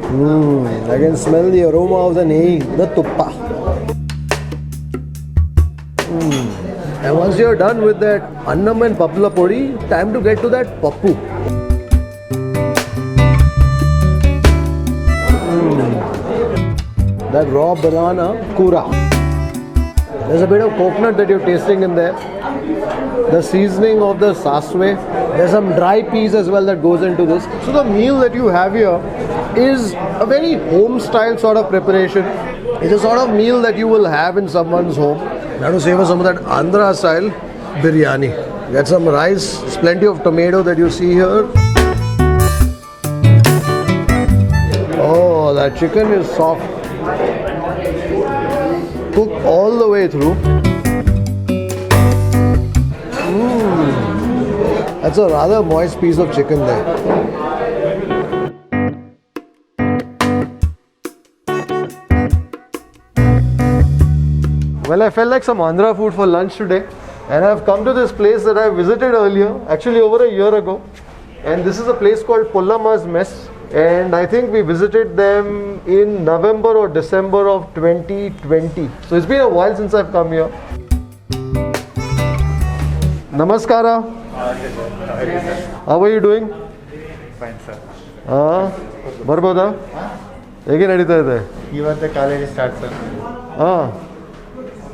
I can smell the aroma of the nehi, the tuppa. And once you're done with that annam and papla podi, time to get to that pappu. That raw banana kura. There's a bit of coconut that you're tasting in there. The seasoning of the saswe. There's some dry peas as well that goes into this. So the meal that you have here is a very home style sort of preparation. It's a sort of meal that you will have in someone's home. Now to savor some of that Andhra style biryani. Get some rice, there's plenty of tomato that you see here. Oh, that chicken is soft. Cooked all the way through. That's a rather moist piece of chicken there. Well, I felt like some Andhra food for lunch today, and I've come to this place that I visited earlier, actually over a year ago. And this is a place called POLAMMA'S, and I think we visited them in November or December of 2020. So it's been a while since I've come here. Namaskara. How are you doing? Fine, sir. ಬರ್ಬೋದಾ ಹೇಗೆ ನಡೀತಾ ಇದೆ ಇವತ್ತು college start sir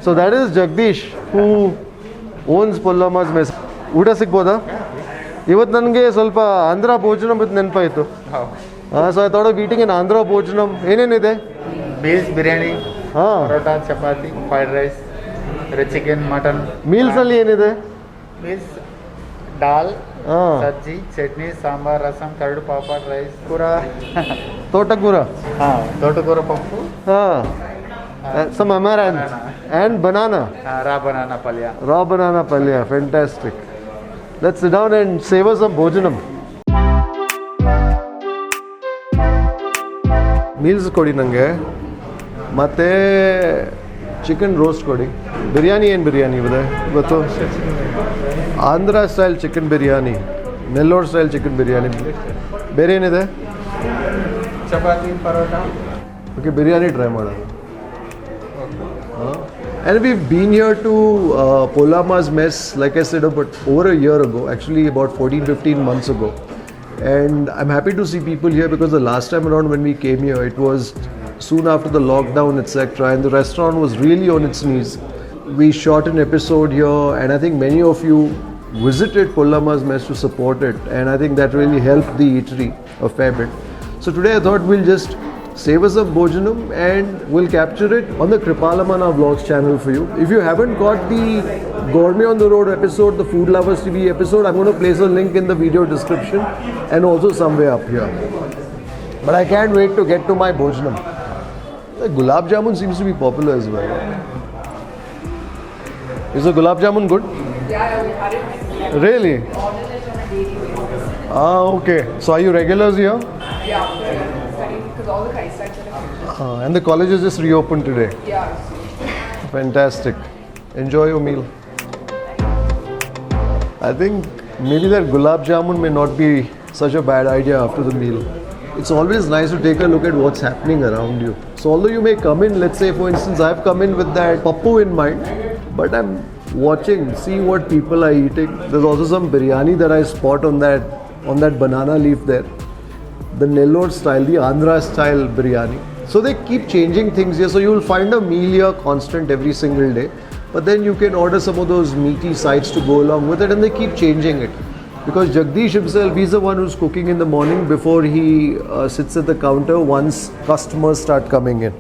so that is Jagadish who owns Pollamma's mess ಊಟ ಸಿಗ್ಬೋದಾ ಇವತ್ತು ನನಗೆ ಸ್ವಲ್ಪ ಆಂಧ್ರ ಭೋಜನಂ ಇದು ನೆನಪಾಯಿತು so I thought of eating in Andhra Bhojanam ಏನೇನಿದೆ beef biryani parotta chapati fried rice chicken mutton ಮೀಲ್ಸಲ್ಲಿ ಏನಿದೆ ಮೀಲ್ಸ್ ದಾಲ್ ಸಜ್ಜಿ ಚಟ್ನಿ ಸಾಂಬಾರ್ ರಸಂ ಕರಡು ಪಾಪಡ್ ರೈಸ್ ಕೂರ ತೋಟಕೂರ ತೋಟಕೂರ ಪಪ್ಪು some amaranth and banana. Raw banana palya. Raw banana palya, fantastic. Let's sit down and savor some bhojanam. Meals kodi nange. Matte chicken roast kodi. Biryani and biryani vada. Ivattu Andhra style chicken biryani. Nellore style chicken biryani. Bere enide? Chapati, parota. Okay, biryani try mada. And we've been here to POLAMMA'S mess, like I said, about over a year ago, actually about 14-15 months ago. And I'm happy to see people here because the last time around when we came here, it was soon after the lockdown, etc. And the restaurant was really on its knees. We shot an episode here, and I think many of you visited POLAMMA'S mess to support it. And I think that really helped the eatery a fair bit. So today I thought we'll just savor some bhojanam and we'll capture it on the Kripal Amanna Vlogs channel for you. If you haven't got the Gourmet on the Road episode, the Food Lovers TV episode, I'm going to place a link in the video description and also somewhere up here. But I can't wait to get to my bhojanam. The gulab jamun seems to be popular as well. Is the gulab jamun good? Yeah, we had it. Really? Okay. So are you regulars here? Yeah, studying because all the Kai sites are And the college is just reopened today. Yeah. Fantastic. Enjoy your meal. I think maybe that gulab jamun may not be such a bad idea after the meal. It's always nice to take a look at what's happening around you. So although you may come in, let's say for instance, I've come in with that Pappu in mind, but I'm watching, see what people are eating. There's also some biryani that I spot on that banana leaf there. The Nellore style, the Andhra style biryani. So they keep changing things here. So you will find a meal here constant every single day. But then you can order some of those meaty sides to go along with it, and they keep changing it. Because Jagadeesh himself, he's the one who's cooking in the morning before he sits at the counter once customers start coming in.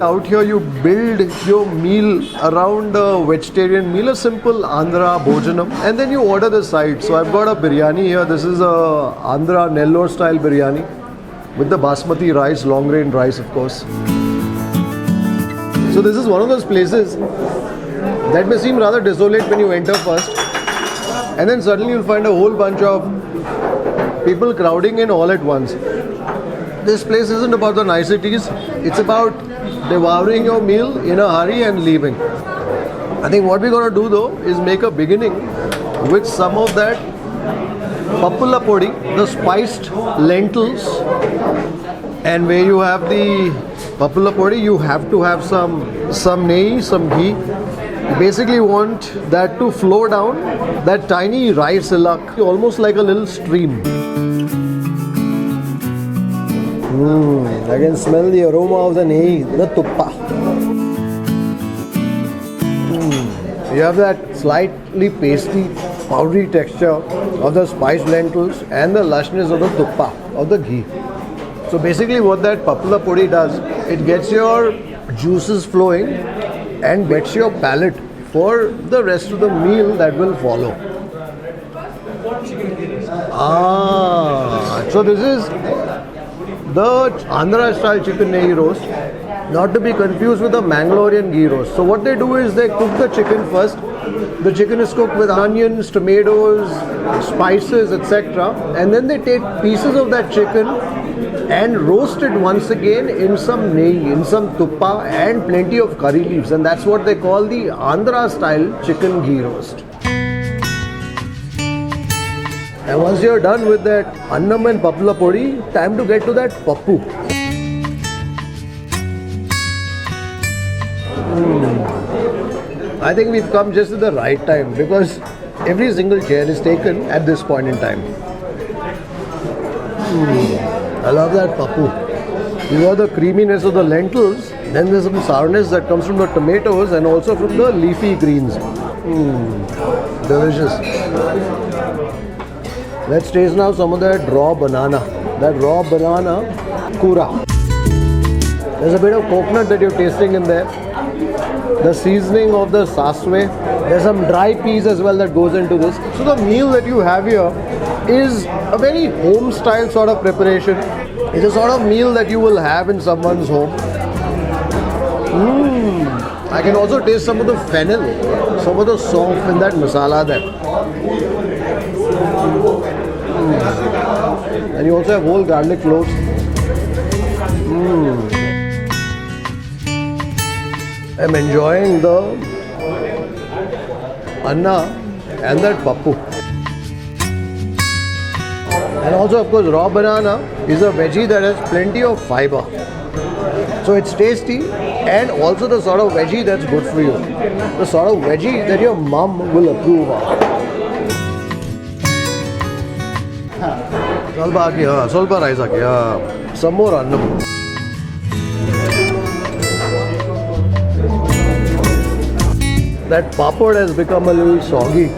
Out here you build your meal around a vegetarian meal, a simple Andhra bhojanam, and then you order the side. So I've got a biryani here. This is a Andhra Nellore style biryani with the basmati rice, long grain rice of course. So this is one of those places that may seem rather desolate when you enter first, and then suddenly you'll find a whole bunch of people crowding in all at once. This place isn't about the niceties, it's about devouring your meal in a hurry and leaving. I think what we're going to do though is make a beginning with some of that papula podi, the spiced lentils, and where you have the papula podi, you have to have some nehi, some ghee. You basically want that to flow down that tiny rice ilak, almost like a little stream. I can smell the aroma of the nehi, the tuppa. You have that slightly pasty, powdery texture of the spiced lentils and the lushness of the tuppa, of the ghee. So basically what that papula podi does, it gets your juices flowing and gets your palate for the rest of the meal that will follow. So this is the Andhra style chicken nehi roast, not to be confused with the Mangalorean ghee roast. So what they do is they cook the chicken first. The chicken is cooked with onions, tomatoes, spices, etc. And then they take pieces of that chicken and roast it once again in some nehi, in some tuppa and plenty of curry leaves. And that's what they call the Andhra style chicken ghee roast. And once you're done with that annam and papula podi, time to get to that pappu. I think we've come just at the right time because every single chair is taken at this point in time. I love that pappu. You have the creaminess of the lentils, then there's some sourness that comes from the tomatoes and also from the leafy greens. Delicious. Let's taste now some of that raw banana. That raw banana kura. There's a bit of coconut that you're tasting in there. The seasoning of the saswe. There's some dry peas as well that goes into this. So the meal that you have here is a very home style sort of preparation. It's a sort of meal that you will have in someone's home. I can also taste some of the fennel, some of the soft in that masala there. And you also have whole garlic cloves. I'm enjoying the anna and that pappu. And also of course raw banana is a veggie that has plenty of fiber. So it's tasty and also the sort of veggie that's good for you. The sort of veggie that your mom will approve of. Solpa rice haki, some more annam. That papad has become a little soggy.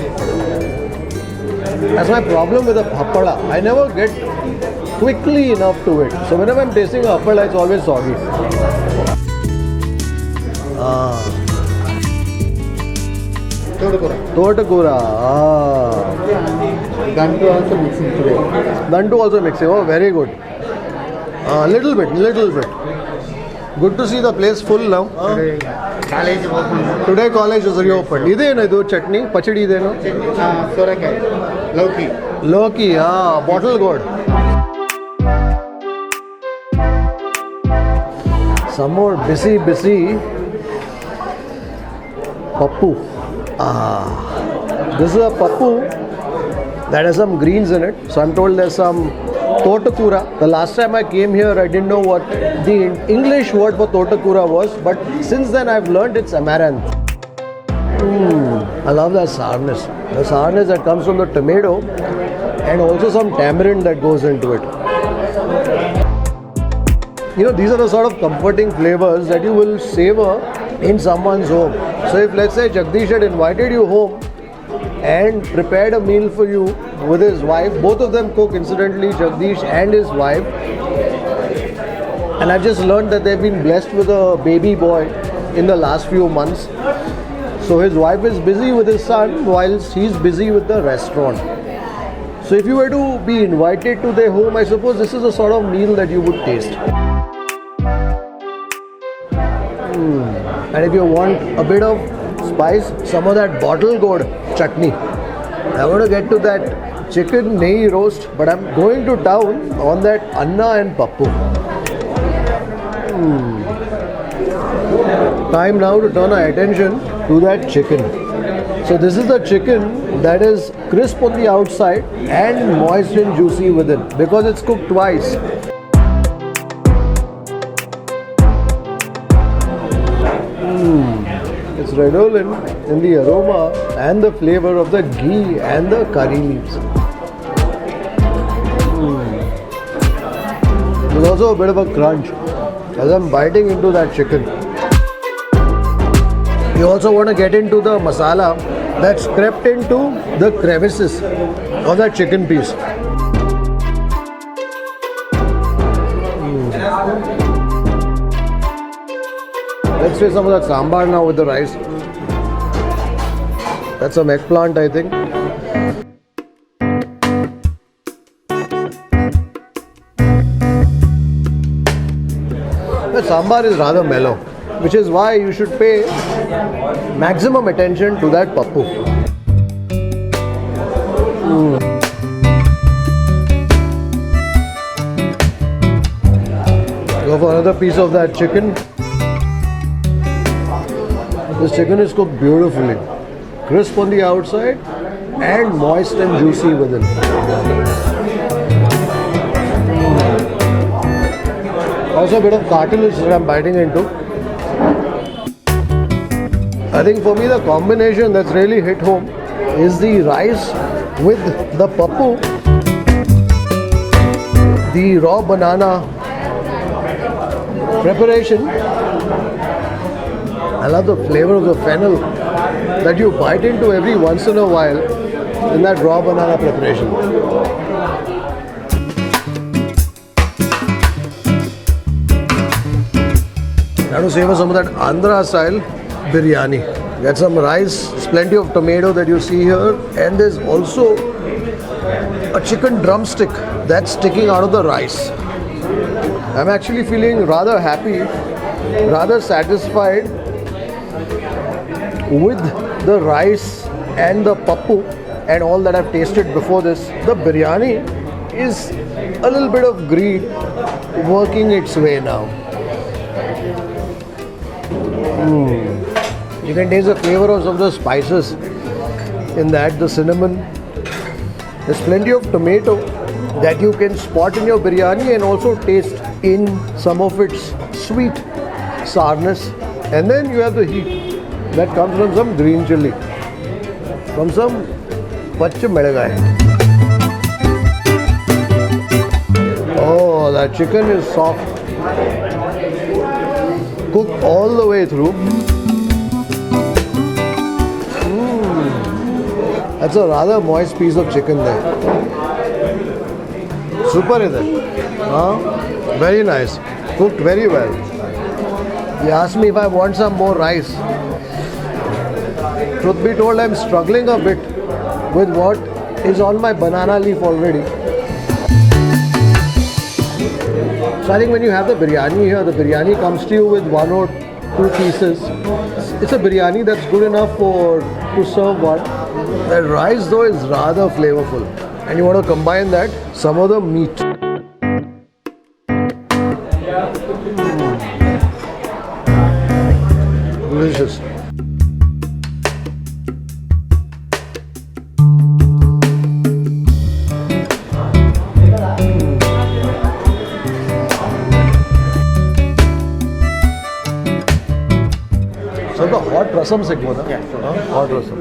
That's my problem with the papada. I never get quickly enough to it. So whenever I'm tasting a papada, it's always soggy. Totakura. Dantu also mixing today. Dantu also mixing. Oh, very good. Little bit. Good to see the place full now. Today college open. Today college is reopened. Idena idu chutney, pachadi idena. Sorakai, Loki, bottle gourd. Some more busy pappu. This is a pappu that has some greens in it. So I'm told there's some totakura. The last time I came here, I didn't know what the English word for totakura was, but since then I've learned it's amaranth. I love that sourness. The sourness that comes from the tomato and also some tamarind that goes into it. You know, these are the sort of comforting flavors that you will savor in someone's home. So if let's say Jagadeesh had invited you home and prepared a meal for you with his wife, both of them cook incidentally, Jagadeesh and his wife, and I've just learned that they've been blessed with a baby boy in the last few months. So his wife is busy with his son whilst he's busy with the restaurant. So if you were to be invited to their home, I suppose this is the sort of meal that you would taste. And if you want a bit of spice, some of that bottle gourd chutney. I'm going to get to that chicken nehi roast, but I'm going to town on that anna and pappu. Time now to turn our attention to that chicken. So this is the chicken that is crisp on the outside and moist and juicy within because it's cooked twice. It's redolent in the aroma and the flavor of the ghee and the curry leaves. There's also a bit of a crunch as I'm biting into that chicken. You also want to get into the masala that's crept into the crevices of that chicken piece. Let's try some of that sambar now with the rice. That's some eggplant, I think. The sambar is rather mellow, which is why you should pay maximum attention to that pappu. Go for another piece of that chicken. This chicken is cooked beautifully. Crisp on the outside and moist and juicy within. Also a bit of cartilage that I'm biting into. I think for me the combination that's really hit home is the rice with the pappu, the raw banana preparation. I love the flavor of the fennel that you bite into every once in a while in that raw banana preparation. Now to savor some of that Andhra style biryani. Get some rice, there's plenty of tomato that you see here, and there's also a chicken drumstick that's sticking out of the rice. I'm actually feeling rather happy, rather satisfied with the rice and the pappu and all that I've tasted before this. The biryani is a little bit of greed working its way now. You can taste the flavor of some of the spices in that, the cinnamon. There's plenty of tomato that you can spot in your biryani and also taste in some of its sweet sourness. And then you have the heat that comes from some green chili, from some pacham medagai. Oh, that chicken is soft, cooked all the way through. That's a rather moist piece of chicken there. Super is it? Very nice, cooked very well. He asked me if I want some more rice. Truth be told, I'm struggling a bit with what is on my banana leaf already. So I think when you have the biryani here, the biryani comes to you with one or two pieces. It's a biryani that's good enough to serve one. The rice though is rather flavorful, and you want to combine that some of the meat. Delicious. So the hot rasam sigmo na? Yeah. Hot rasam.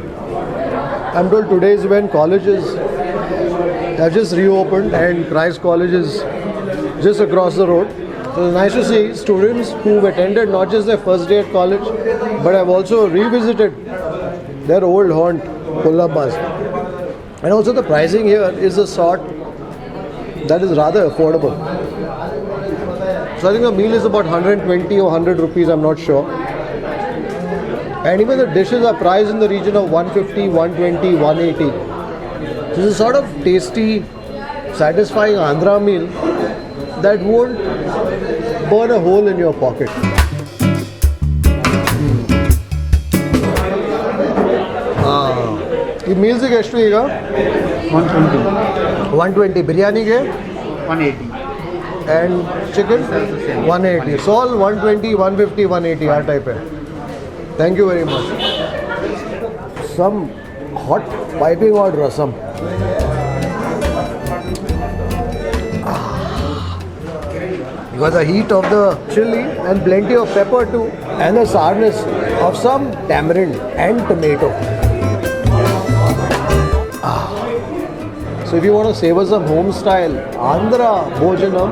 I'm told today is when colleges have just reopened and Christ College is just across the road. So it's nice to see students who've attended not just their first day at college, but have also revisited their old haunt, POLAMMA'S. And also the pricing here is a sort that is rather affordable. So I think the meal is about 120 or 100 rupees, I'm not sure. And even the dishes are priced in the region of 150, 120, 180. This is a sort of tasty, satisfying Andhra meal that won't burn a hole in your pocket. This meal is ಎಷ್ಟು ಈಗ 120 biryani ge 180. and chicken 180. So all 120, 150, 180 our type hai. Thank you very much. Some hot piping hot rasam. You got the heat of the chili and plenty of pepper too, and the sourness of some tamarind and tomato. So if you want to savor some home style Andhra bhojanam,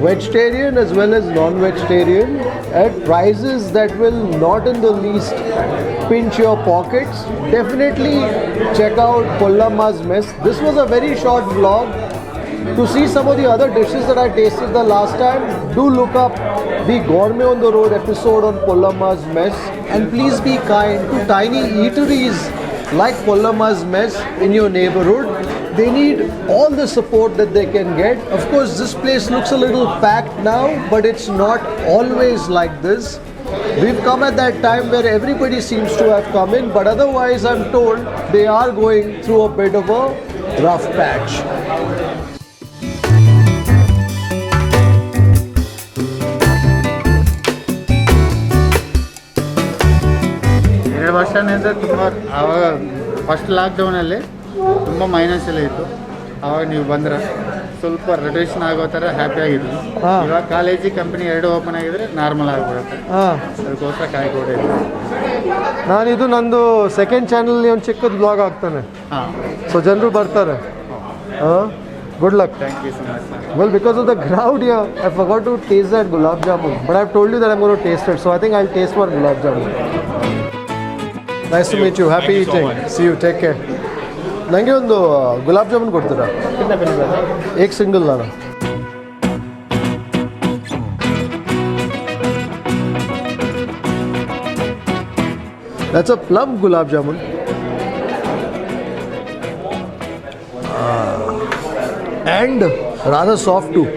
vegetarian as well as non-vegetarian, at prices that will not in the least pinch your pockets, definitely check out POLAMMA'S mess. This was a very short vlog. To see some of the other dishes that I tasted the last time, do look up the Gourmet on the Road episode on POLAMMA'S mess, and please be kind to tiny eateries like POLAMMA'S mess in your neighborhood. They need all the support that they can get. Of course, this place looks a little packed now, but it's not always like this. We've come at that time where everybody seems to have come in, but otherwise I'm told they are going through a bit of a rough patch. ವರ್ಷದಿಂದ ತುಂಬ ಆವಾಗ first ಲಾಕ್ಡೌನಲ್ಲಿ ತುಂಬ minus ಎಲ್ಲ ಇತ್ತು. ಆವಾಗ ನೀವು ಬಂದ್ರೆ ಸ್ವಲ್ಪ ರೊಟೇಷನ್ ಆಗೋ ಥರ ಹ್ಯಾಪಿ ಆಗಿದ್ರು. ಇವಾಗ ಕಾಲೇಜಿ ಕಂಪ್ನಿ ಎರಡು ಓಪನ್ ಆಗಿದ್ರೆ ನಾರ್ಮಲ್ ಆಗಿಬಿಡುತ್ತೆ. ಅದಕ್ಕೋಸ್ಕರ ಕಾಯ್ಕೊಡಿ. ನಾನಿದು ನಂದು ಸೆಕೆಂಡ್ ಚಾನಲ್ ಒಂದು ಚಿಕ್ಕದು ಬ್ಲಾಗ್ ಆಗ್ತಾನೆ. ಸೊ ಜನರು ಬರ್ತಾರೆ. Good luck. Thank you so much. Well, because of the crowd here, I forgot to taste that gulab jamun. But I've told you that I'm going to taste it. So I think I'll taste one gulab jamun. Nice to meet you. Happy eating. See you. Take care. ನನಗೆ ಒಂದು ಗುಲಾಬ್ ಜಾಮೂನ್ ಕೊಡ್ತೀರಾ? ಏಕ್ single ನಾನು. That's a plum gulab jamun. And rather soft too.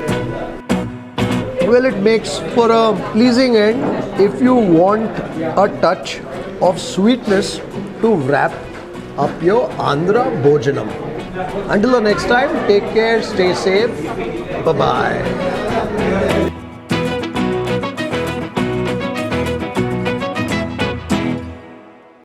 Well, it makes for a pleasing end if you want a touch of sweetness to wrap up your Andhra bhojanam. Until the next time, take care, stay safe. Bye-bye.